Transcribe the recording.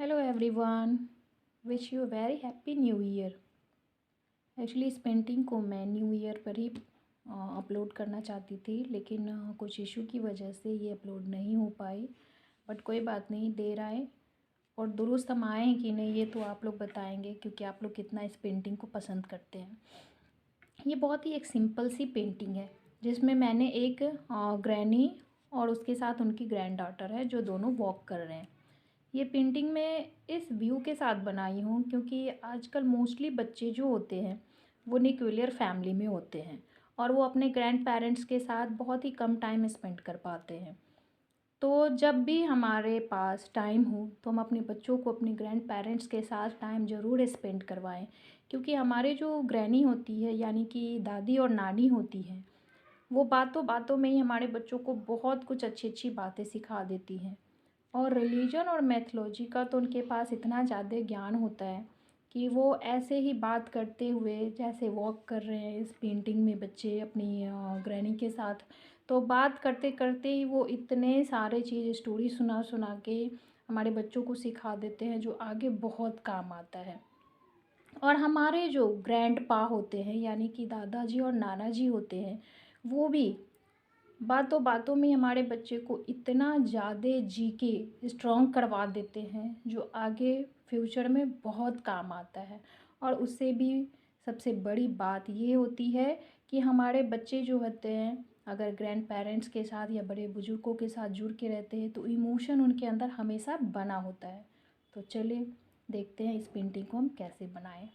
Hello everyone, wish you very happy new year. Actually इस painting को मैं new year पर ही अपलोड करना चाहती थी, लेकिन कुछ इशू की वजह से ये अपलोड नहीं हो पाई। बट कोई बात नहीं, देर आए और दुरुस्त हम आए हैं कि नहीं ये तो आप लोग बताएंगे, क्योंकि आप लोग कितना इस पेंटिंग को पसंद करते हैं। ये बहुत ही एक सिंपल सी पेंटिंग है जिसमें मैंने एक ग्रैनी और उसके साथ उनकी ग्रैंड डॉटर है जो दोनों वॉक कर रहे हैं। ये पेंटिंग मैं इस व्यू के साथ बनाई हूँ क्योंकि आजकल मोस्टली बच्चे जो होते हैं वो न्यूक्लियर फैमिली में होते हैं और वो अपने ग्रैंड पेरेंट्स के साथ बहुत ही कम टाइम स्पेंड कर पाते हैं। तो जब भी हमारे पास टाइम हो तो हम अपने बच्चों को अपने ग्रैंड पेरेंट्स के साथ टाइम ज़रूर स्पेंड करवाएं, क्योंकि हमारे जो ग्रैनी होती है यानी कि दादी और नानी होती हैं, वो बातों बातों में ही हमारे बच्चों को बहुत कुछ अच्छी अच्छी बातें सिखा देती हैं। और रिलीजन और मैथोलॉजी का तो उनके पास इतना ज़्यादा ज्ञान होता है कि वो ऐसे ही बात करते हुए जैसे वॉक कर रहे हैं इस पेंटिंग में बच्चे अपनी ग्रैनी के साथ, तो बात करते करते ही वो इतने सारे चीज़ स्टोरी सुना सुना के हमारे बच्चों को सिखा देते हैं जो आगे बहुत काम आता है। और हमारे जो ग्रैंड पा होते हैं यानी कि दादाजी और नाना जी होते हैं, वो भी बातों बातों में हमारे बच्चे को इतना ज़्यादा जी के स्ट्रॉन्ग करवा देते हैं जो आगे फ्यूचर में बहुत काम आता है। और उससे भी सबसे बड़ी बात ये होती है कि हमारे बच्चे जो होते हैं अगर ग्रैंड पेरेंट्स के साथ या बड़े बुजुर्गों के साथ जुड़ के रहते हैं तो इमोशन उनके अंदर हमेशा बना होता है। तो चलिए देखते हैं इस पेंटिंग को हम कैसे बनाएं।